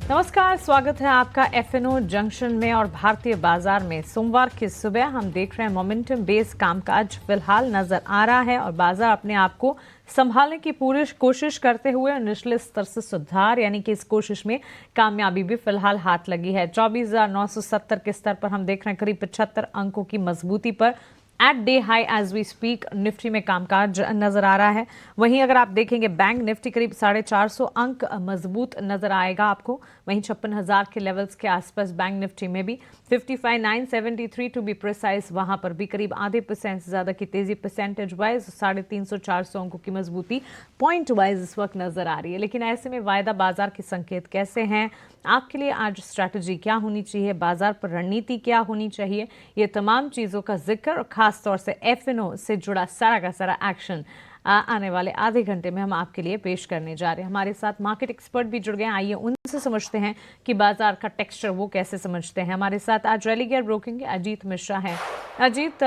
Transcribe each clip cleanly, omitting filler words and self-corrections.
नमस्कार, स्वागत है आपका एफएनओ जंक्शन में। और भारतीय बाजार में सोमवार की सुबह हम देख रहे हैं मोमेंटम बेस कामकाज फिलहाल नजर आ रहा है और बाजार अपने आप को संभालने की पूरी कोशिश करते हुए निचले स्तर से सुधार यानी कि इस कोशिश में कामयाबी भी फिलहाल हाथ लगी है। 24,970 के स्तर पर हम देख रहे हैं करीब 75 अंकों की मजबूती पर at day high as we speak Nifty में कामकाज नजर आ रहा है। वहीं अगर आप देखेंगे बैंक निफ्टी करीब 450 अंक मजबूत नजर आएगा आपको। वहीं 56,000 के लेवल्स के आसपास बैंक निफ्टी में भी 55,973 टू बी प्रिसाइज, वहां पर भी करीब आधे % से ज्यादा की तेजी परसेंटेज वाइज 350-400 अंकों की मजबूती पॉइंट वाइज इस वक्त नजर आ रही है। लेकिन ऐसे में वायदा बाजार के संकेत कैसे हैं, आपके लिए आज स्ट्रैटेजी क्या होनी चाहिए, बाजार पर रणनीति क्या होनी चाहिए, ये तमाम चीजों का जिक्र और खास तौर से एफएनओ से जुड़ा सारा का सारा एक्शन आने वाले आधे घंटे में हम आपके लिए पेश करने जा रहे हैं। हमारे साथ मार्केट एक्सपर्ट भी जुड़ गए हैं, आइए उनसे समझते हैं कि बाजार का टेक्सचर वो कैसे समझते हैं। हमारे साथ आज रैली गियर ब्रोकिंग के अजीत मिश्रा हैं। अजीत,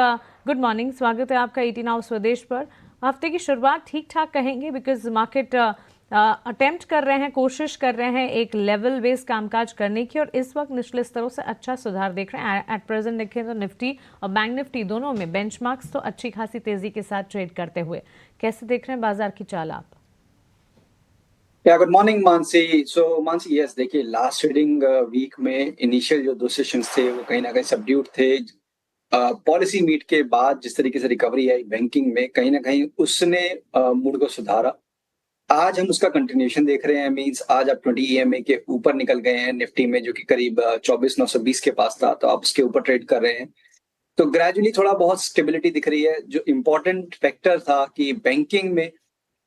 गुड मॉर्निंग, स्वागत है आपका 18 आवर स्वदेश पर। हफ्ते की शुरुआत ठीक ठाक कहेंगे बिकॉज मार्केट अटेम्प्ट कर रहे हैं, कोशिश कर रहे हैं एक लेवल बेस्ड कामकाज करने की और इस वक्त निचले स्तरों से अच्छा सुधार देख रहे हैं। एट प्रेजेंट देखें तो निफ्टी और बैंक निफ्टी दोनों में बेंचमार्क्स तो अच्छी खासी तेजी के साथ ट्रेड करते हुए, कैसे देख रहे हैं बाजार की चाल आप? Good morning Mansi. So Mansi, yes, देखिए लास्ट ट्रेडिंग वीक में इनिशियल जो 2 सेशंस थे वो कहीं ना कहीं सबड्यूड थे। पॉलिसी मीट के बाद जिस तरीके से रिकवरी आई बैंकिंग में, कहीं ना कहीं उसने मूड को सुधारा। आज हम उसका कंटिन्यूएशन देख रहे हैं। मींस आज आप 20 ईएमए के ऊपर निकल गए हैं निफ्टी में, जो कि करीब 24,920 के पास था, तो आप उसके ऊपर ट्रेड कर रहे हैं। तो ग्रेजुअली थोड़ा बहुत स्टेबिलिटी दिख रही है। जो इम्पोर्टेंट फैक्टर था कि बैंकिंग में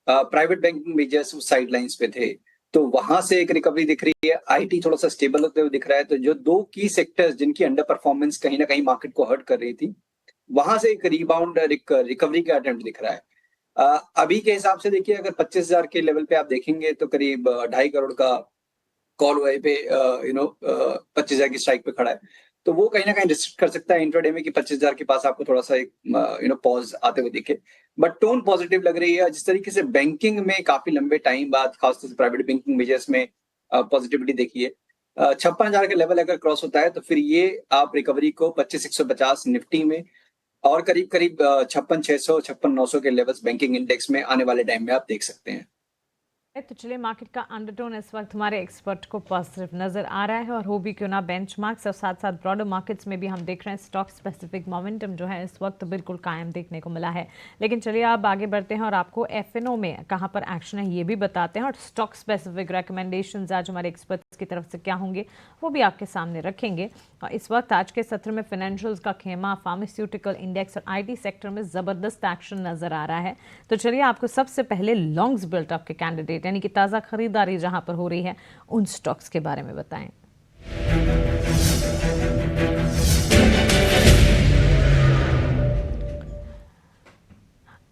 private banking measures side lines पे थे, तो वहां से एक रिकवरी दिख रही है। आईटी थोड़ा सा स्टेबल होते हुए दिख रहा है। तो जो 2 की सेक्टर्स जिनकी अंडर परफॉर्मेंस कहीं ना कहीं मार्केट को हर्ट कर रही थी, वहां से एक रिबाउंड रिकवरी का अटेम्प्ट दिख रहा है। अभी के हिसाब से देखिए, अगर 25,000 के लेवल पे आप देखेंगे तो करीब 2.5 करोड़ का कॉल वाई पे 25,000 की स्ट्राइक पे खड़ा है। तो वो कहीं ना कहीं रिस्ट्रिक्ट कर सकता है इंट्राडे में कि 25,000 के पास आपको थोड़ा सा एक पॉज आते हुए दिखे। बट टोन पॉजिटिव लग रही है। जिस तरीके से बैंकिंग में काफी लंबे टाइम बाद खासतौर से प्राइवेट बैंकिंग मेजर्स में पॉजिटिविटी देखी है। 56,000 का लेवल अगर क्रॉस होता है तो फिर ये आप रिकवरी को 25,150 निफ्टी में और करीब करीब 56,600 56,900 के लेवल्स बैंकिंग इंडेक्स में आने वाले टाइम में आप देख सकते हैं। तो चलिए, मार्केट का अंडरटोन इस वक्त हमारे एक्सपर्ट को पॉजिटिव नजर आ रहा है और हो भी क्यों ना बेंचमार्क्स और साथ साथ ब्रॉडर मार्केट्स में भी हम देख रहे हैं स्टॉक स्पेसिफिक मोमेंटम जो है इस वक्त बिल्कुल कायम देखने को मिला है। लेकिन चलिए आप आगे बढ़ते हैं और आपको एफएनओ में कहां पर एक्शन है ये भी बताते हैं और स्टॉक स्पेसिफिक रिकमेंडेशंस आज हमारे एक्सपर्ट्स की तरफ से क्या होंगे वो भी आपके सामने रखेंगे। और इस वक्त आज के सत्र में फाइनेंशियल्स का खेमा, फार्मास्यूटिकल इंडेक्स और आईटी सेक्टर में जबरदस्त एक्शन नजर आ रहा है। तो चलिए आपको सबसे पहले लॉन्ग्स बिल्टअप के कैंडिडेट यानी कि ताज़ा खरीदारी जहां पर हो रही है उन स्टॉक्स के बारे में बताएं।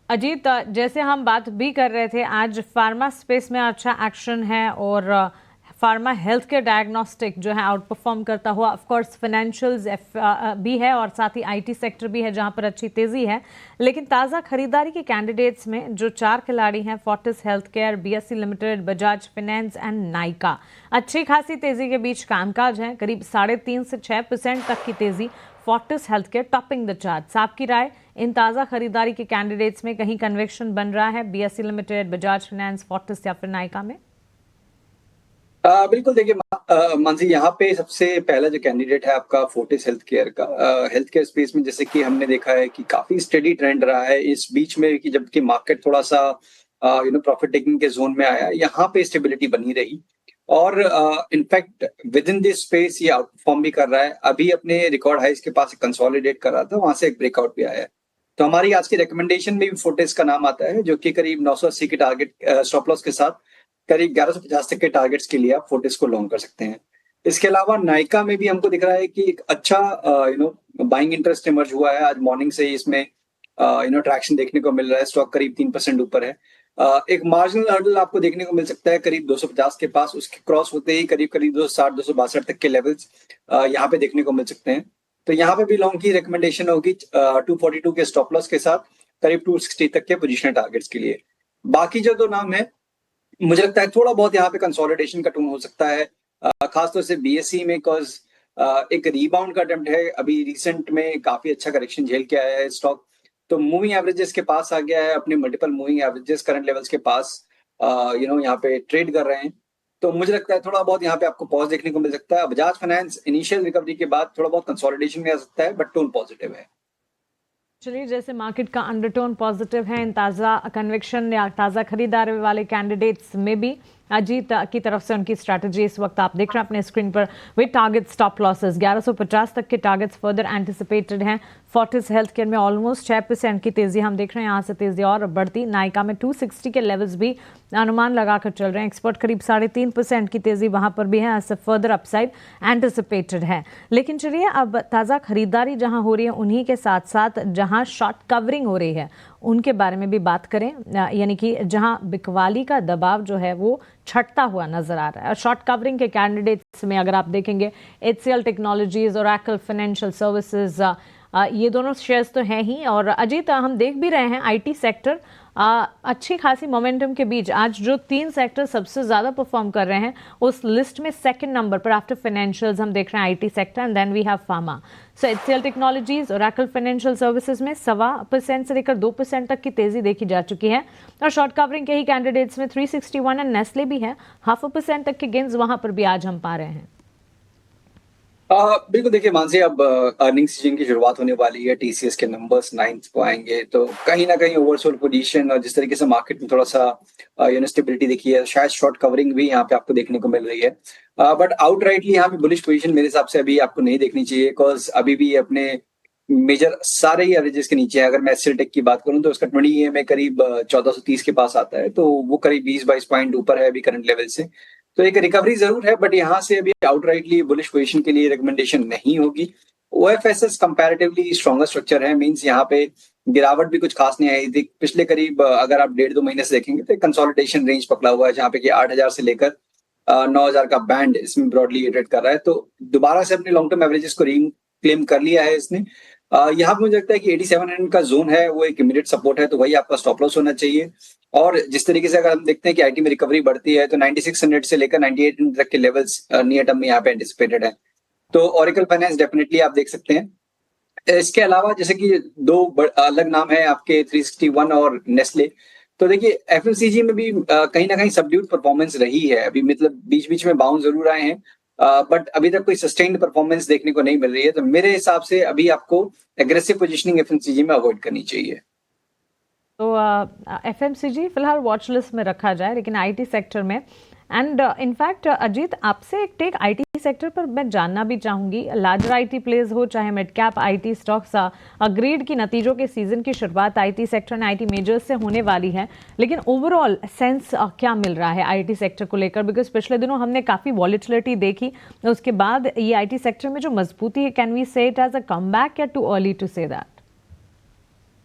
अजीत, जैसे हम बात भी कर रहे थे, आज फार्मा स्पेस में अच्छा एक्शन है और फार्मा हेल्थ केयर डायग्नोस्टिक जो है आउट परफॉर्म करता हुआ, ऑफ कोर्स फाइनेंशियल्स भी है और साथ ही आईटी सेक्टर भी है जहां पर अच्छी तेजी है। लेकिन ताज़ा खरीदारी के कैंडिडेट्स में जो 4 खिलाड़ी हैं, Fortis health care, BSE limited, Bajaj finance and Nykaa, अच्छी खासी तेजी के बीच कामकाज है। करीब 3.5 से 6% तक की तेजी, Fortis health care topping the chart. आपकी राय, इन ताज़ा खरीदारी के कैंडिडेट्स में कहीं कन्विक्शन बन रहा है BSE limited, Bajaj finance, Fortis या फिर नाइका में? बिल्कुल, देखिए मानसी, यहाँ पे सबसे पहला जो कैंडिडेट है आपका फोर्टिस हेल्थ केयर का। हेल्थ केयर स्पेस में जैसे कि हमने देखा है कि काफी स्टेडी ट्रेंड रहा है इस बीच में, कि जबकि मार्केट थोड़ा सा प्रॉफिट टेकिंग के जोन में आया, यहाँ पे स्टेबिलिटी बनी रही और in fact with in this space ये आउट परफॉर्म भी कर रहा है। अभी अपने रिकॉर्ड हाइस के पास कंसोलिडेट कर रहा था, वहां से एक ब्रेकआउट भी आया है। तो हमारी आज की रिकमेंडेशन में भी फोर्टिस का नाम आता है, जो कि करीब 980 के टारगेट स्टॉप लॉस के साथ करीब 1150 तक के टारगेट्स के लिए आप फोर्टिस को लॉन्ग कर सकते हैं। इसके अलावा नाइका में भी हमको दिख रहा है कि एक अच्छा बाइंग इंटरेस्ट इमर्ज हुआ है। आज मॉर्निंग से ही इसमें ट्रैक्शन देखने को मिल रहा है। स्टॉक करीब 3% ऊपर है। एक मार्जिनल हर्डल आपको देखने को मिल सकता है करीब 250 के पास, उसके क्रॉस होते ही करीब करीब 260 262 तक के लेवल्स यहाँ पे देखने को मिल सकते हैं। तो यहाँ पे भी लॉन्ग की रिकमेंडेशन होगी 242 के स्टॉप लॉस के साथ करीब 260 तक के पोजिशनल टारगेट्स के लिए। बाकी जो 2 नाम है, मुझे लगता है थोड़ा बहुत यहाँ पे कंसोलिडेशन का टोन हो सकता है। खासतौर से बीएसई में, बिकॉज एक रीबाउंड का अटेम्प्ट है, अभी रिसेंट में काफी अच्छा करेक्शन झेल के आया है स्टॉक, तो मूविंग एवरेजेस के पास आ गया है, अपने multiple moving averages current levels के पास यहाँ पे ट्रेड कर रहे हैं। तो मुझे लगता है थोड़ा बहुत यहाँ पे आपको पॉज देखने को मिल सकता है। बजाज फाइनेंस इनिशियल रिकवरी के बाद थोड़ा बहुत कंसोलिडेशन में आ सकता है, बट टोन पॉजिटिव है। चलिए, जैसे मार्केट का अंडरटोन पॉजिटिव है, इन ताज़ा कन्विक्शन या ताज़ा खरीदारी वाले कैंडिडेट्स में भी अजीत की तरफ से उनकी स्ट्रैटेजी इस वक्त आप देख रहे हैं अपने स्क्रीन पर, विद टारगेट स्टॉप लॉसेस 1150 तक के टारगेट्स फर्दर एंटिसिपेटेड हैं। फोर्टिस हेल्थ केयर में ऑलमोस्ट 6% की तेजी हम देख रहे हैं, यहाँ से तेजी और बढ़ती। नायका में 260 के लेवल्स भी अनुमान लगाकर चल रहे हैं। एक्सपर्ट करीब 3.5% की तेजी वहां पर भी है, ऐसे फर्दर अपसाइड एंटिसिपेटेड है। लेकिन चलिए, अब ताज़ा खरीदारी जहां हो रही है, उन्हीं के साथ साथ जहां शॉर्ट कवरिंग हो रही है उनके बारे में भी बात करें, यानी कि जहां बिकवाली का दबाव जो है वो छटता हुआ नजर आ रहा है। और शॉर्ट कवरिंग के कैंडिडेट्स में अगर आप देखेंगे, HCL technologies, Oracle financial services, ये दोनों शेयर्स तो हैं ही। और अजीत, हम देख भी रहे हैं आईटी सेक्टर अच्छी खासी मोमेंटम के बीच आज जो 3 सेक्टर सबसे ज़्यादा परफॉर्म कर रहे हैं, उस लिस्ट में सेकंड नंबर पर आफ्टर फाइनेंशियल्स हम देख रहे हैं IT sector, and then we have pharma. So HCL technologies, Oracle financial services में 1.25% से लेकर 2% तक की तेजी देखी जा चुकी है। और शॉर्ट कवरिंग के ही कैंडिडेट्स में 361 एंड नेस्ले भी है, 0.5% तक के गेंस वहां पर भी आज हम पा रहे हैं। बिल्कुल, देखिए मानसी, अब अर्निंग सीजन की शुरुआत होने वाली है, टीसीएस के नंबर्स 9th को आएंगे, तो कहीं ना कहीं ओवरसोल्ड पोजीशन और जिस तरीके से मार्केट में थोड़ा सा स्टेबिलिटी दिखी है, शायद शॉर्ट कवरिंग भी यहाँ पे आपको देखने को मिल रही है। बट आउटराइटली यहाँ पे बुलिश पोजीशन मेरे हिसाब से अभी आपको नहीं देखनी चाहिए, बिकॉज अभी भी अपने मेजर सारे ही एवरेजेस के नीचे है। अगर मैं एचसीएल टेक की बात करूं तो उसका 20 EMA करीब 1430 के पास आता है, तो वो करीब 20-22 पॉइंट ऊपर है अभी करंट लेवल से। तो एक रिकवरी जरूर है, बट यहाँ से अभी आउटराइटली बुलिश पोजीशन के लिए रिकमेंडेशन नहीं होगी। ओएफएसएस कंपैरेटिवली स्ट्रॉन्गर स्ट्रक्चर है, मींस यहाँ पे गिरावट भी कुछ खास नहीं आई थी पिछले करीब, अगर आप 1.5-2 महीने से देखेंगे तो कंसोलिडेशन रेंज पकड़ा हुआ है, जहाँ पे कि 8000 से लेकर 9000 का बैंड इसमें ब्रॉडली ट्रेड कर रहा है। तो दोबारा से अपने लॉन्ग टर्म एवरेजेस को क्लेम कर लिया है इसने। यहाँ पे मुझे लगता है कि 8700 का जोन है वो एक इमीडिएट सपोर्ट है, तो वही आपका स्टॉप लॉस होना चाहिए। और जिस तरीके से अगर हम देखते हैं कि आईटी में रिकवरी बढ़ती है, तो 9600 से लेकर 9800 तक के लेवल्स नियर टर्म में यहाँ पे एंटिसिपेटेड है। तो ओरेकल फाइनेंस डेफिनेटली आप देख सकते हैं। इसके अलावा जैसे कि दो अलग नाम है आपके, 361 और नेस्ले। तो देखिए एफएमसीजी में भी कहीं ना कहीं सबड्यूड परफॉर्मेंस रही है अभी, मतलब बीच बीच में बाउंस जरूर आए हैं, बट अभी तक कोई सस्टेन्ड परफॉर्मेंस देखने को नहीं मिल रही है। तो मेरे हिसाब से अभी आपको एग्रेसिव पोजीशनिंग एफएमसीजी में अवॉइड करनी चाहिए। तो एफएमसीजी फिलहाल वॉच लिस्ट में रखा जाए, लेकिन आईटी सेक्टर में, एंड इनफैक्ट अजीत, आपसे एक टेक आईटी सेक्टर पर मैं जानना भी चाहूंगी। लार्जर आईटी प्लेस हो चाहे mid cap IT stocks, agreed की नतीजों के सीजन की शुरुआत आईटी सेक्टर ने आईटी मेजर्स से होने वाली है, लेकिन ओवरऑल सेंस क्या मिल रहा है आईटी सेक्टर को लेकर? बिकॉज पिछले दिनों हमने काफी वॉलिटिलिटी देखी, उसके बाद ये आईटी सेक्टर में जो मजबूती है, can we say it as a comeback या too early to say that?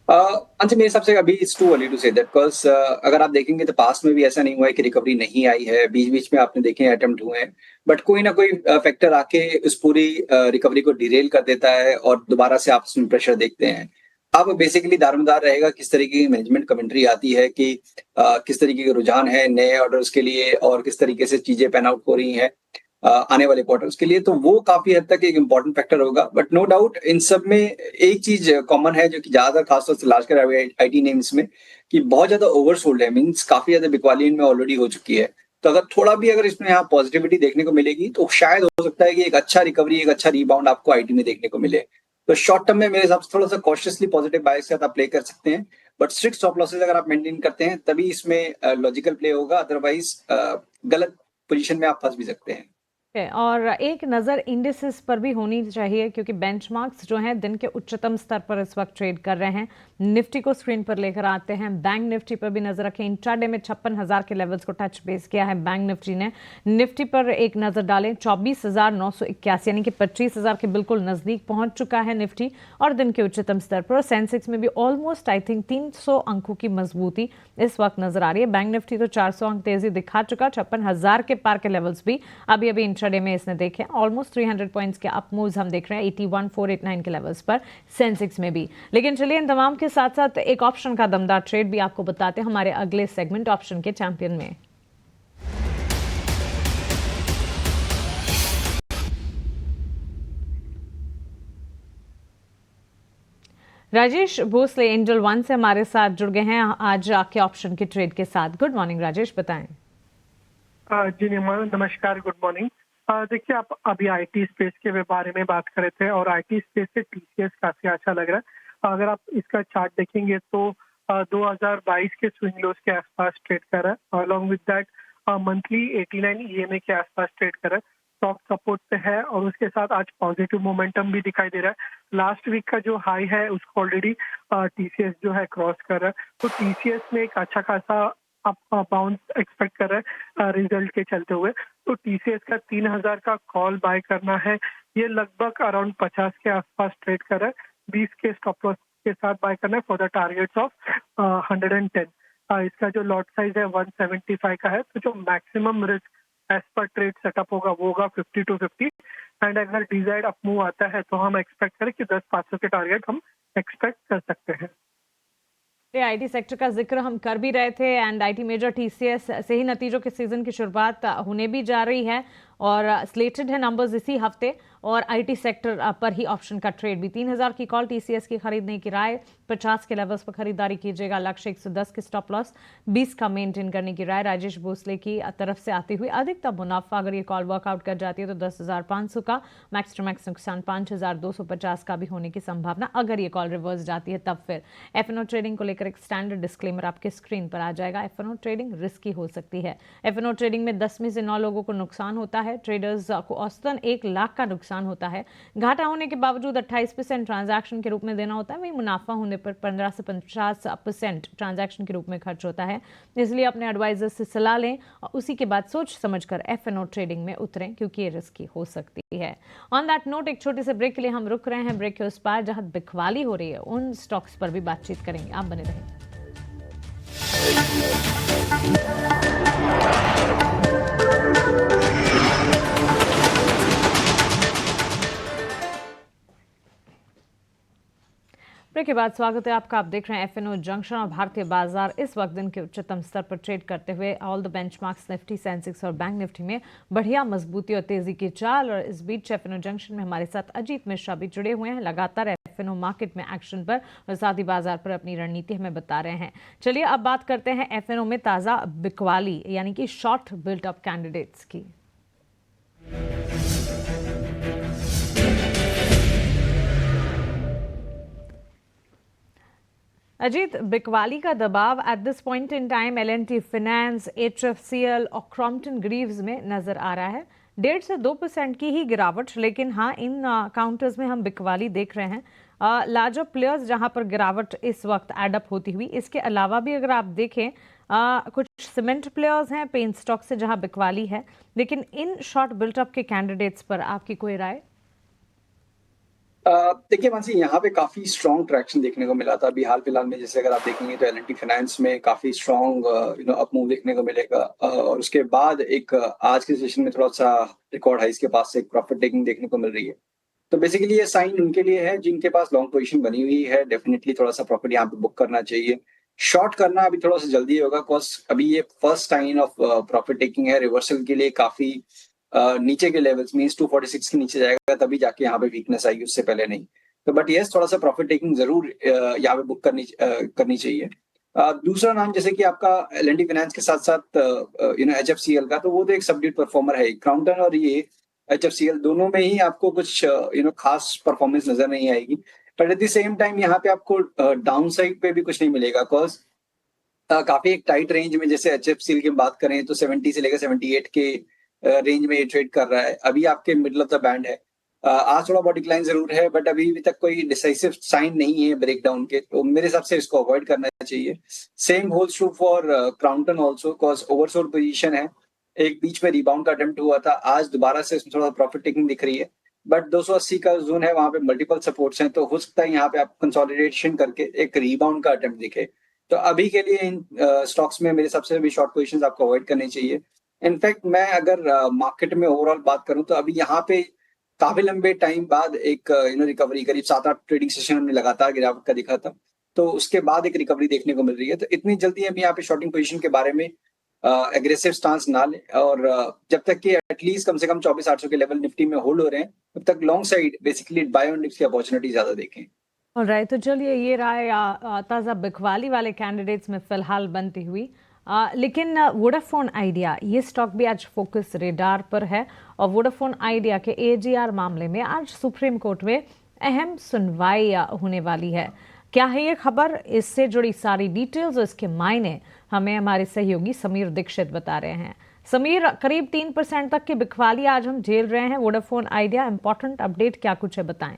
मेरे हिसाब से अभी it's too early to say that, because अगर आप देखेंगे तो पास्ट में भी ऐसा नहीं हुआ है कि रिकवरी नहीं आई है, बीच बीच में आपने देखे अटेम्प्ट हुए हैं, बट कोई ना कोई फैक्टर आके उस पूरी रिकवरी को डिरेल कर देता है और दोबारा से आप उसमें प्रेशर देखते हैं। अब बेसिकली दारोमदार रहेगा किस तरीके की मैनेजमेंट कमेंट्री आती है कि किस तरीके के रुझान है नए ऑर्डर्स के लिए और किस तरीके से चीजें पैन आउट हो रही हैं आने वाले क्वार्टर्स के लिए, तो वो काफी हद तक एक इम्पॉर्टेंट फैक्टर होगा। बट नो डाउट इन सब में एक चीज कॉमन है जो कि ज्यादातर खासतौर से लार्ज कैप आईटी नेम्स में, कि बहुत ज्यादा ओवरसोल्ड है, मींस काफी ज्यादा बिकवाली इनमें ऑलरेडी हो चुकी है। तो अगर थोड़ा भी अगर इसमें यहाँ पॉजिटिविटी देखने को मिलेगी तो शायद हो सकता है कि एक अच्छा रिकवरी, एक अच्छा रीबाउंड आपको आईटी में देखने को मिले। तो शॉर्ट टर्म में मेरे हिसाब से थोड़ा सा कॉशियसली पॉजिटिव बायस के साथ आप प्ले कर सकते हैं, बट स्ट्रिक्ट स्टॉप लॉसेज अगर आप मेंटेन करते हैं तभी इसमें लॉजिकल प्ले होगा, अदरवाइज गलत पोजीशन में आप फंस भी सकते हैं। और एक नज़र इंडिसेस पर भी होनी चाहिए, क्योंकि बेंचमार्क्स जो हैं दिन के उच्चतम स्तर पर इस वक्त ट्रेड कर रहे हैं। निफ्टी को स्क्रीन पर लेकर आते हैं, बैंक निफ्टी पर भी नजर रखें। इंट्राडे में 56,000 के लेवल्स को टच बेस किया है बैंक निफ्टी ने। निफ्टी पर एक नज़र डालें, 24,981 यानी कि 25,000 के बिल्कुल नज़दीक पहुंच चुका है निफ्टी और दिन के उच्चतम स्तर पर। सेंसेक्स में भी ऑलमोस्ट आई थिंक 300 अंकों की मजबूती इस वक्त नजर आ रही है। बैंक निफ्टी तो 400 अंक तेजी दिखा चुका, 56,000 के पार के लेवल्स भी अभी अभी इंट्राडे में इसने देखे। ऑलमोस्ट 300 पॉइंट्स के अप मूव्स हम देख रहे हैं 81,489 के लेवल्स पर सेंसेक्स में भी। लेकिन चलिए इन तमाम के साथ साथ एक ऑप्शन का दमदार ट्रेड भी आपको बताते हैं हमारे अगले सेगमेंट ऑप्शन के चैंपियन में। राजेश भोसले एंजल वन से हमारे साथ जुड़ गए हैं आज के ऑप्शन के ट्रेड के साथ। गुड मॉर्निंग राजेश, बताएं। जी नमस्कार, गुड मॉर्निंग। देखिए, आप अभी आईटी स्पेस के बारे में बात कर रहे थे और आईटी स्पेस से टीसीएस काफी अच्छा लग रहा है। अगर आप इसका चार्ट देखेंगे तो 2022 के स्विंग लोज के आसपास ट्रेड कर रहा है। Along with that monthly 89 EMA के आसपास ट्रेड कर रहा है। स्टॉक सपोर्ट पे है और उसके साथ आज पॉजिटिव मोमेंटम भी दिखाई दे रहा है। लास्ट वीक का जो हाई है उसको ऑलरेडी टीसीएस जो है क्रॉस कर रहा है। तो टीसीएस में एक अच्छा खासा आप बाउंस एक्सपेक्ट कर रहे हैं रिजल्ट के चलते हुए। तो टीसीएस का 3000 का कॉल बाय करना है। ये लगभग अराउंड 50 के आसपास ट्रेड कर रहा है। 20 के स्टॉप लॉस के साथ बाय करना है फॉर द टारगेट्स ऑफ 110। इसका जो लॉट साइज है 175 का है। तो जो maximum risk as per trade setup होगा वो होगा 50 to 50। एंड अगर डिजायर्ड अप मूव आता है तो हम एक्सपेक्ट करें कि 10-500 के टारगेट हम एक्सपेक्ट कर सकते हैं। आईटी सेक्टर का जिक्र हम कर भी रहे थे एंड आईटी मेजर टीसीएस से ही नतीजों के सीजन की शुरुआत होने भी जा रही है और स्लेटेड है नंबर्स इसी हफ्ते। और आईटी सेक्टर पर ही ऑप्शन का ट्रेड भी। 3000 की कॉल टीसीएस की खरीदने की राय, 50 के लेवल्स पर खरीदारी कीजिएगा। लक्ष्य 110 के स्टॉप लॉस, 20 का मेंटेन करने की राय राजेश भोसले की तरफ से आती हुई। अधिकतम मुनाफा अगर ये कॉल वर्कआउट कर जाती है तो 10,500 का, मैक्स टू मैक्स नुकसान 5,250 का भी होने की संभावना। अगर ये कॉल रिवर्स जाती है तब फिर एफएनओ ट्रेडिंग को लेकर एक स्टैंडर्ड डिस्क्लेमर आपके स्क्रीन पर आ जाएगा। एफएनओ ट्रेडिंग रिस्की हो सकती है। एफएनओ ट्रेडिंग में 10 में से 9 लोगों को नुकसान होता है। ट्रेडर्स को औसतन 1 लाख का नुकसान होता है। घाटा होने के बावजूद 28% ट्रांजैक्शन के रूप में देना होता है। वहीं मुनाफा होने पर 15 से 50% ट्रांजैक्शन के रूप में खर्च होता है। इसलिए अपने एडवाइजर से सलाह लें और उसी के बाद सोच समझकर एफएनओ ट्रेडिंग में उतरें क्योंकि ये रिस्की हो सकती है। ऑन दैट नोट एक छोटे से ब्रेक के लिए हम रुक रहे हैं। ब्रेक के उस पार जहां बिकवाली हो रही है उन स्टॉक्स पर भी बातचीत करेंगे। आप बने रहें। ब्रेक के बाद स्वागत है आपका। आप देख रहे हैं एफएनओ जंक्शन और भारतीय बाजार इस वक्त दिन के उच्चतम स्तर पर ट्रेड करते हुए। All the benchmarks Nifty, Sensex और बैंक निफ्टी में बढ़िया मजबूती और तेजी की चाल। और इस बीच एफएनओ जंक्शन में हमारे साथ अजीत मिश्रा भी जुड़े हुए हैं। लगातार एफएनओ मार्केट में एक्शन पर और साथ ही बाजार पर अपनी रणनीति हमें बता रहे हैं। चलिए अब बात करते हैं एफएनओ में ताजा बिकवाली यानी कि शॉर्ट बिल्टअप कैंडिडेट्स की। अजीत, बिकवाली का दबाव at this point in time L&T finance, HFCL और क्रॉम्पटन ग्रीव्स में नजर आ रहा है। 1.5 से 2% की ही गिरावट, लेकिन हाँ इन काउंटर्स में हम बिकवाली देख रहे हैं। लार्जर प्लेयर्स जहां पर गिरावट इस वक्त एडअप होती हुई। इसके अलावा भी अगर आप देखें कुछ सीमेंट प्लेयर्स हैं, पेंट स्टॉक से जहां बिकवाली है। लेकिन इन शॉर्ट बिल्टअप के कैंडिडेट्स पर आपकी कोई राय? देखिए मानसी, यहाँ पे काफी स्ट्रॉन्ग ट्रैक्शन देखने को मिला था अभी हाल फिलहाल में। जैसे अगर आप देखेंगे तो एल&टी फाइनेंस में काफी स्ट्रॉन्ग अप मूव देखने को मिलेगा। और उसके बाद एक आज के सेशन में थोड़ा सा रिकॉर्ड हाइस के पास से एक प्रॉफिट टेकिंग देखने को मिल रही है। तो बेसिकली ये साइन उनके लिए है जिनके पास लॉन्ग पोजीशन बनी हुई है। डेफिनेटली थोड़ा सा प्रॉफिट यहाँ पे बुक करना चाहिए। शॉर्ट करना अभी थोड़ा सा जल्दी होगा बिकॉज अभी ये first sign of profit taking है। रिवर्सल के लिए काफी नीचे के लेवल्स मींस 246 के नीचे जाएगा तभी जाके यहाँ पे वीकनेस आएगी, उससे पहले नहीं। तो बट यस, थोड़ा सा प्रॉफिट टेकिंग जरूर यहाँ पे बुक करनी चाहिए। दूसरा नाम जैसे कि आपका एल&टी फाइनेंस के साथ साथ एचएफसीएल का, तो वो तो एक सबड्यूट परफॉर्मर है। क्रॉम्पटन और ये एचएफसीएल दोनों में ही आपको कुछ खास परफॉर्मेंस नजर नहीं आएगी। But at the same time यहाँ पे आपको डाउन साइड पे भी कुछ नहीं मिलेगा बिकॉज काफी एक टाइट रेंज में, जैसे एचएफसीएल की बात करें तो 70 से लेकर 78 के रेंज में ये ट्रेड कर रहा है। अभी आपके मिडिल ऑफ द बैंड है। आज थोड़ा बहुत डिक्लाइन जरूर है बट अभी तक कोई डिसाइसिव साइन नहीं है ब्रेकडाउन के, तो मेरे हिसाब से इसको अवॉइड करना चाहिए। Same holds true for Crompton also because oversold position है। एक बीच में रिबाउंड का अटेम्प्ट हुआ था, आज दोबारा से इसमें थोड़ा प्रॉफिट टेकिंग दिख रही है। बट 280 का जोन है, वहां पे मल्टीपल सपोर्ट्स हैं, तो हो सकता है यहाँ पे आप कंसोलिडेशन करके एक रिबाउंड का अटेम्प्ट दिखे। तो अभी के लिए इन स्टॉक्स में मेरे हिसाब से भी शॉर्ट पोजीशंस आपको अवॉइड करनी चाहिए। इनफैक्ट मैं अगर मार्केट में ओवरऑल बात करूं तो अभी यहाँ पे काफी लंबे टाइम बाद एक रिकवरी, करीब 7-8 ट्रेडिंग सेशन हमने लगातार गिरावट का दिखा था, तो उसके बाद एक रिकवरी देखने को मिल रही है। तो इतनी जल्दी हम यहाँ पे शॉर्टिंग पोजीशन के बारे में एग्रेसिव स्टांस ना लें और जब तक कि एटलीस्ट कम से कम 24,800 के लेवल निफ्टी में होल्ड हो रहे हैं तब तक long side basically bye on dips की अपॉर्चुनिटी ज्यादा देखें। ऑलराइट, तो चलिए ये राय ताज़ा बिकवाली वाले कैंडिडेट्स में फिलहाल बनती हुई। लेकिन वोडाफोन आइडिया ये स्टॉक भी आज फोकस रेडार पर है और वोडाफोन आइडिया के एजीआर मामले में आज सुप्रीम कोर्ट में अहम सुनवाई होने वाली है। क्या है ये खबर, इससे जुड़ी सारी डिटेल्स और इसके मायने हमें हमारे सहयोगी समीर दीक्षित बता रहे हैं। समीर, करीब 3% तक की बिकवाली आज हम झेल रहे हैं वोडाफोन आइडिया, इंपॉर्टेंट अपडेट क्या कुछ है बताएं।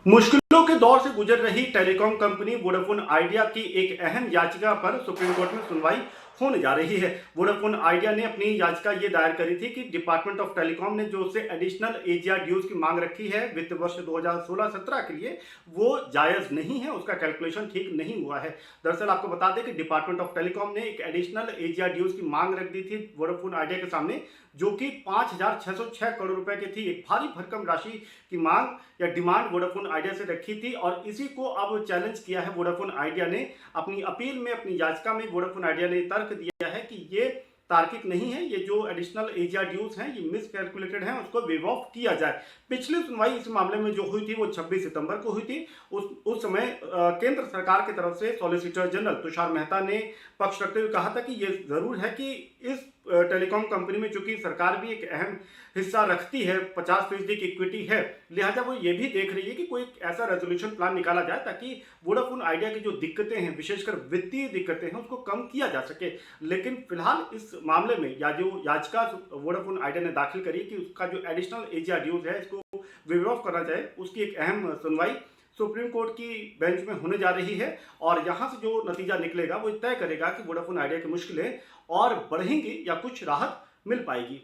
मुश्किलों के दौर से गुजर रही टेलीकॉम कंपनी वोडाफोन आइडिया की एक अहम याचिका पर सुप्रीम कोर्ट में सुनवाई होने जा रही है। वोडाफोन आइडिया ने अपनी याचिका ये दायर करी थी कि डिपार्टमेंट ऑफ टेलीकॉम ने जो उससे एडिशनल एजीआर ड्यूज की मांग रखी है वित्त वर्ष 2016-17 के लिए, वो जायज नहीं है, उसका कैलकुलेशन ठीक नहीं हुआ है। दरअसल आपको बता दें कि डिपार्टमेंट ऑफ टेलीकॉम ने एक एडिशनल एजीआर ड्यूज की मांग रख दी थी वोडाफोन आइडिया के सामने, जो कि 5,606 करोड़ रुपए की थी। एक भारी भरकम राशि की मांग या डिमांड वोडाफोन आइडिया से रखी थी और इसी को अब चैलेंज किया है वोडाफोन आइडिया ने। अपनी अपील में, अपनी याचिका में वोडाफोन आइडिया ने तर्क दिया है कि ये तार्किक नहीं है, ये जो एडिशनल एजीआर ड्यूज हैं ये मिस कैलकुलेटेड हैं, उसको वेव ऑफ किया जाए। पिछली सुनवाई इस मामले में जो हुई थी वो 26 सितंबर को हुई थी। उस समय केंद्र सरकार की तरफ से सॉलिसिटर जनरल तुषार मेहता ने पक्ष रखते हुए कहा था कि ये जरूर है कि इस टेलीकॉम कंपनी में चूंकि सरकार भी एक अहम हिस्सा रखती है, 50% की इक्विटी है, लिहाजा वो ये भी देख रही है कि कोई ऐसा रेजोल्यूशन प्लान निकाला जाए ताकि वोडाफोन आइडिया की जो दिक्कतें हैं, विशेषकर वित्तीय दिक्कतें हैं, उसको कम किया जा सके। लेकिन फिलहाल इस मामले में या जो याचिका वोडाफोन आइडिया ने दाखिल करी कि उसका जो एडिशनल एजीआर ड्यूज है इसको वेव ऑफ करना जाए, उसकी एक अहम सुनवाई सुप्रीम कोर्ट की बेंच में होने जा रही है और यहां से जो नतीजा निकलेगा वो तय करेगा कि वोडाफोन आइडिया की मुश्किलें और बढ़ेंगी या कुछ राहत मिल पाएगी।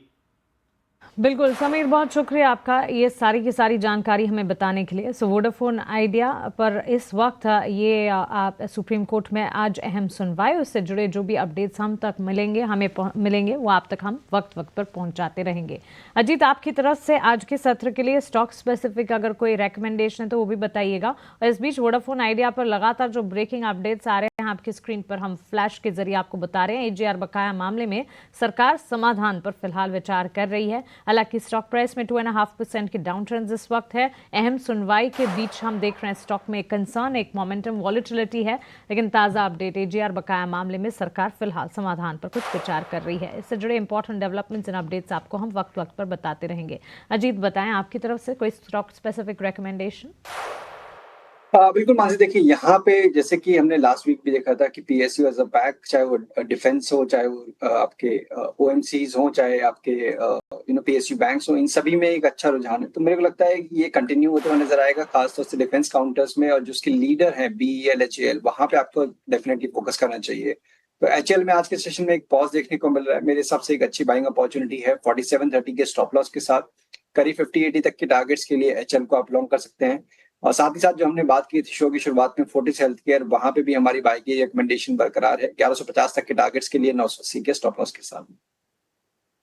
बिल्कुल समीर, बहुत शुक्रिया आपका ये सारी की सारी जानकारी हमें बताने के लिए। सो वोडाफोन आइडिया पर इस वक्त ये सुप्रीम कोर्ट में आज अहम सुनवाई, उससे जुड़े जो भी अपडेट्स हम तक मिलेंगे, हमें मिलेंगे, वो आप तक हम वक्त पर पहुंचाते रहेंगे। अजीत, आपकी तरफ से आज के सत्र के लिए स्टॉक स्पेसिफिक अगर कोई रिकमेंडेशन है तो वो भी बताइएगा। और इस बीच वोडाफोन आइडिया पर लगातार जो ब्रेकिंग अपडेट्स आ रहे हैं आपकी स्क्रीन पर हम फ्लैश के जरिए आपको बता रहे हैं। एजीआर बकाया मामले में सरकार समाधान पर फिलहाल विचार कर रही है। हालांकि स्टॉक प्राइस में 2.5% की डाउन ट्रेंड इस वक्त है। अहम सुनवाई के बीच हम देख रहे हैं स्टॉक में एक कंसर्न, एक मोमेंटम वॉलेटिलिटी है, लेकिन ताजा अपडेट एजीआर बकाया मामले में सरकार फिलहाल समाधान पर कुछ विचार कर रही है। इससे जुड़े इंपॉर्टेंट डेवलपमेंट्स एंड अपडेट्स आपको हम वक्त पर बताते रहेंगे। अजीत, बताएं आपकी तरफ से कोई स्टॉक स्पेसिफिक रिकमेंडेशन? बिल्कुल मानसी, देखिए यहाँ पे जैसे कि हमने लास्ट वीक भी देखा था कि पीएसयू एज अ बैंक, चाहे वो डिफेंस हो, चाहे वो आपके ओएमसीज हो, चाहे आपके पीएसयू बैंक्स हो, इन सभी में एक अच्छा रुझान है। तो मेरे को लगता है कि ये कंटिन्यू होता हुआ नजर आएगा, खासतौर से डिफेंस काउंटर्स में, और जो उसके लीडर है बीईएल, एचएएल, वहां पे आपको डेफिनेटली फोकस करना चाहिए। तो एचएएल में आज के सेशन में एक पॉज देखने को मिल रहा है, मेरे हिसाब से एक अच्छी बाइंग अपॉर्चुनिटी है। 47.30 के स्टॉप लॉस के साथ करीब 50-80 तक के टारगेट्स के लिए एचएएल को आप लॉन्ग कर सकते हैं। और साथ ही साथ जो हमने बात की थी शो की शुरुआत में, फोर्टिस हेल्थ केयर, वहां पे भी हमारी बाई की रिकमेंडेशन बरकरार है 1150 तक के टारगेट्स के लिए 980 के स्टॉप लॉस के साथ।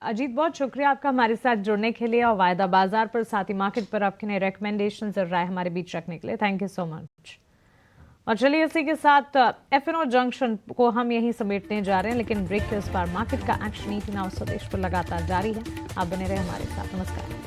अजीत, बहुत शुक्रिया आपका हमारे साथ जुड़ने के लिए और वायदा बाजार पर, साथ ही मार्केट पर आपके नए रिकमेंडेशन और राय हमारे बीच रखने के लिए थैंक यू सो मच। और चलिए इसी के साथ एफएनओ जंक्शन को हम यहीं समेटने जा रहे हैं, लेकिन ब्रेक के उस पार मार्केट का एक्शन नीति नाउ स्वदेश पर लगातार जारी है। आप बने रहे हमारे साथ। नमस्कार।